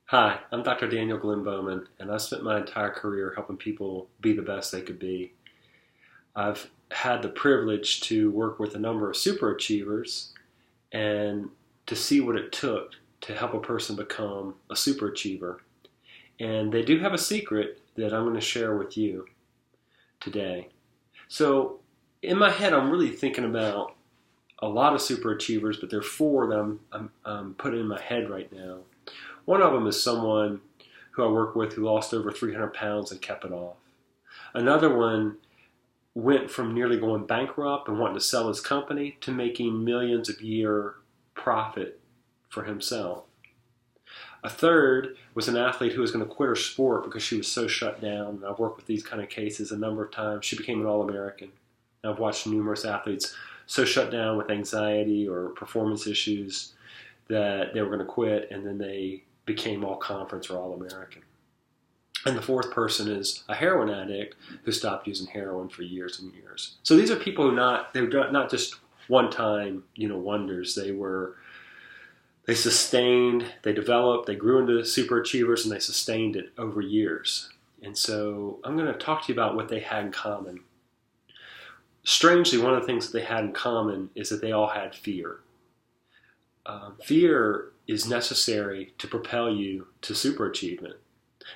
Hi, I'm Dr. Daniel Glenn Bowman, and I've spent my entire career helping people be the best they could be. I've had the privilege to work with a number of super achievers and to see what it took to help a person become a super achiever. And they do have a secret that I'm going to share with you today. So, in my head, I'm really thinking about a lot of super achievers, but there are four that I'm putting in my head right now. One of them is someone who I work with who lost over 300 pounds and kept it off. Another one went from nearly going bankrupt and wanting to sell his company to making millions a year profit for himself. A third was an athlete who was going to quit her sport because she was so shut down. And I've worked with these kind of cases a number of times. She became an All-American. I've watched numerous athletes so shut down with anxiety or performance issues that they were going to quit, and then they became all-conference or all-American. And the fourth person is a heroin addict who stopped using heroin for years and years. So these are people they were not just one-time, wonders. They sustained, they developed, they grew into super achievers, and they sustained it over years. And so I'm going to talk to you about what they had in common. Strangely, one of the things that they had in common is that they all had fear. Fear is necessary to propel you to super achievement.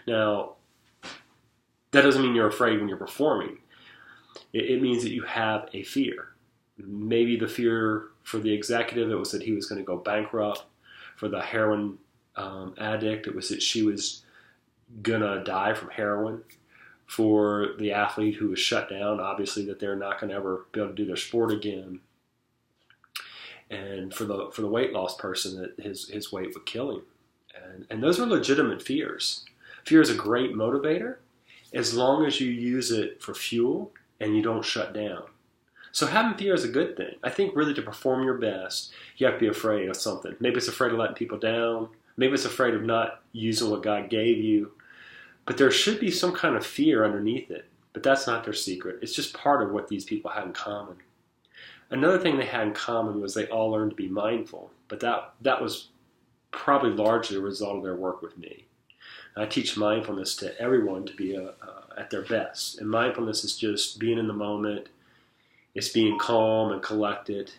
Now, that doesn't mean you're afraid when you're performing. It means that you have a fear. Maybe the fear for the executive, it was that he was going to go bankrupt. For the heroin addict, it was that she was going to die from heroin. For the athlete who was shut down, obviously that they're not going to ever be able to do their sport again. And for the weight loss person, that his weight would kill him. And those are legitimate fears. Fear is a great motivator as long as you use it for fuel and you don't shut down. So having fear is a good thing. I think really to perform your best, you have to be afraid of something. Maybe it's afraid of letting people down. Maybe it's afraid of not using what God gave you. But there should be some kind of fear underneath it. But that's not their secret. It's just part of what these people had in common. Another thing they had in common was they all learned to be mindful. But that was probably largely a result of their work with me. I teach mindfulness to everyone to be at their best. And mindfulness is just being in the moment. It's being calm and collected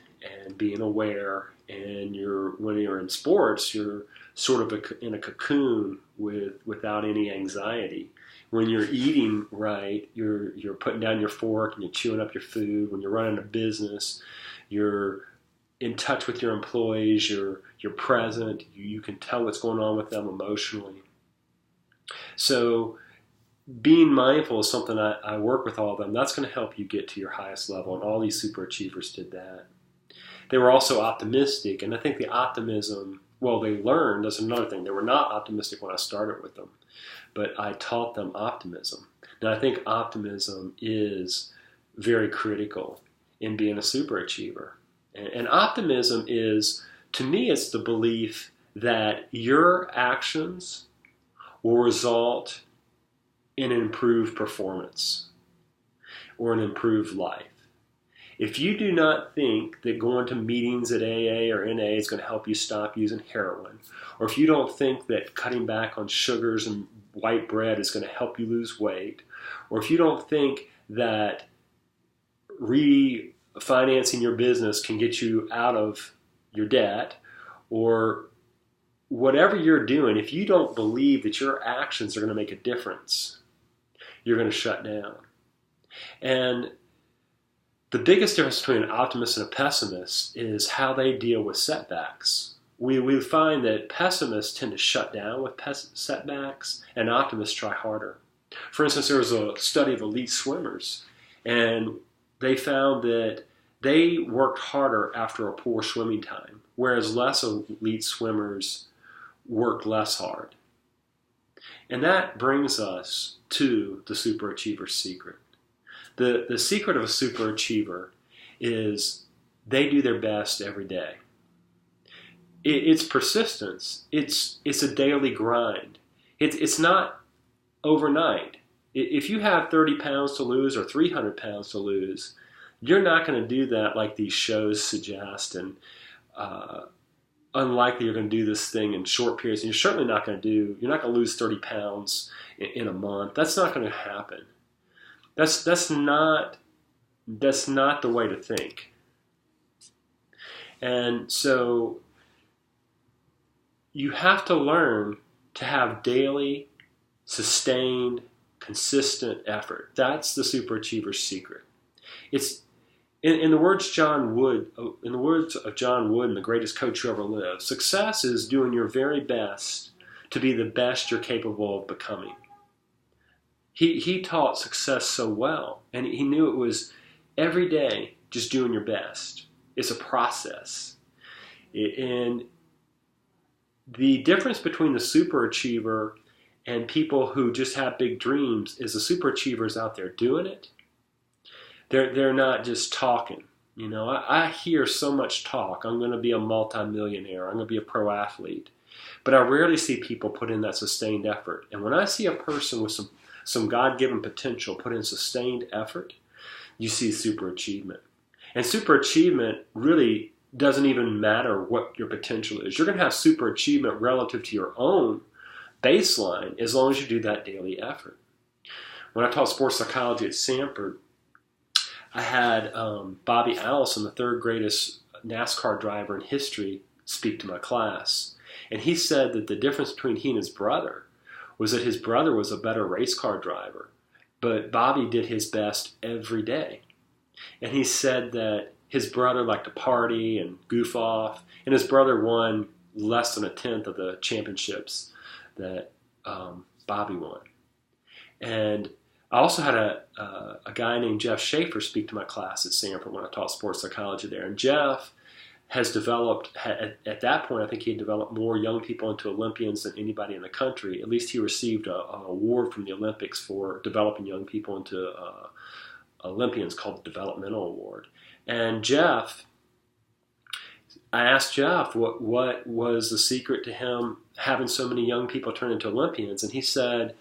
and being aware. And when you're in sports, you're sort of in a cocoon without any anxiety. When you're eating right, you're putting down your fork and you're chewing up your food. When you're running a business, you're in touch with your employees. You're present. You can tell what's going on with them emotionally. So being mindful is something I work with all of them. That's going to help you get to your highest level, and all these super achievers did that. They were also optimistic, and I think the optimism, they learned, that's another thing. They were not optimistic when I started with them, but I taught them optimism. Now, I think optimism is very critical in being a super achiever. And optimism is, to me, it's the belief that your actions will result in an improved performance or an improved life. If you do not think that going to meetings at AA or NA is going to help you stop using heroin, or if you don't think that cutting back on sugars and white bread is going to help you lose weight, or if you don't think that refinancing your business can get you out of your debt, or whatever you're doing, if you don't believe that your actions are going to make a difference, you're going to shut down. And the biggest difference between an optimist and a pessimist is how they deal with setbacks. We find that pessimists tend to shut down with setbacks, and optimists try harder. For instance, there was a study of elite swimmers, and they found that they worked harder after a poor swimming time, whereas less elite swimmers worked less hard. And that brings us to the super achiever's secret. The secret of a super achiever is they do their best every day. It's persistence. It's a daily grind. It's not overnight. If you have 30 pounds to lose or 300 pounds to lose, you're not going to do that like these shows suggest and unlikely you're going to do this thing in short periods. And you're not going to lose 30 pounds in a month. That's not going to happen. That's not the way to think. And so you have to learn to have daily, sustained, consistent effort. That's the superachiever's secret. It's in the words of John Wood, in the greatest coach who ever lived, success is doing your very best to be the best you're capable of becoming. He taught success so well, and he knew it was every day just doing your best. It's a process. And the difference between the superachiever and people who just have big dreams is the superachievers out there doing it. They're not just talking. You know, I hear so much talk. I'm going to be a multimillionaire. I'm going to be a pro athlete. But I rarely see people put in that sustained effort. And when I see a person with some God-given potential put in sustained effort, you see superachievement. And superachievement really doesn't even matter what your potential is. You're going to have superachievement relative to your own baseline as long as you do that daily effort. When I taught sports psychology at Samford, I had Bobby Allison, the third greatest NASCAR driver in history, speak to my class. And he said that the difference between he and his brother was that his brother was a better race car driver, but Bobby did his best every day. And he said that his brother liked to party and goof off, and his brother won less than a tenth of the championships that Bobby won. And I also had a guy named Jeff Schaefer speak to my class at Samford when I taught sports psychology there. And Jeff has developed, at that point, I think he had developed more young people into Olympians than anybody in the country. At least he received an award from the Olympics for developing young people into Olympians called the Developmental Award. And Jeff, I asked Jeff what was the secret to him having so many young people turn into Olympians, and he said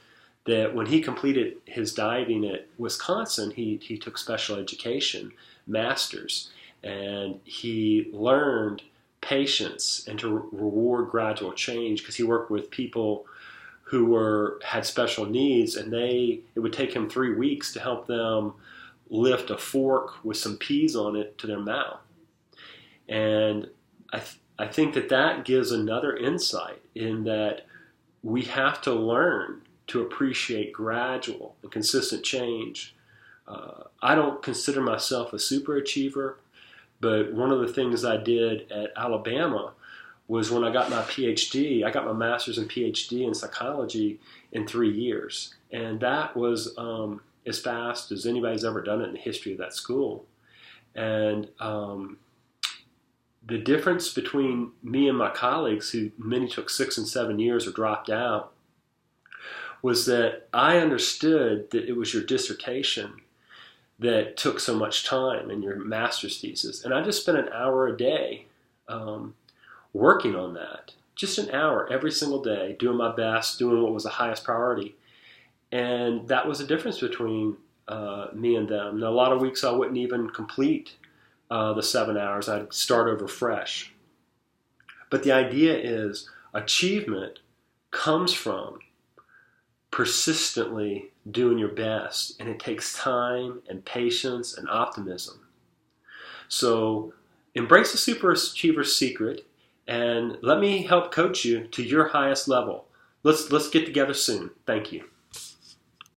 that when he completed his diving at Wisconsin, he took special education, master's, and he learned patience and to reward gradual change because he worked with people who had special needs, and it would take him 3 weeks to help them lift a fork with some peas on it to their mouth. And I think that gives another insight in that we have to learn to appreciate gradual and consistent change. I don't consider myself a superachiever, but one of the things I did at Alabama was when I got my PhD, I got my master's and PhD in psychology in 3 years. And that was as fast as anybody's ever done it in the history of that school. And the difference between me and my colleagues, who many took 6 and 7 years or dropped out, was that I understood that it was your dissertation that took so much time in your master's thesis. And I just spent an hour a day working on that. Just an hour every single day, doing my best, doing what was the highest priority. And that was the difference between me and them. Now, a lot of weeks I wouldn't even complete the 7 hours. I'd start over fresh. But the idea is achievement comes from persistently doing your best, and it takes time and patience and optimism. So embrace the superachiever's secret, and let me help coach you to your highest level. Let's get together soon. Thank you.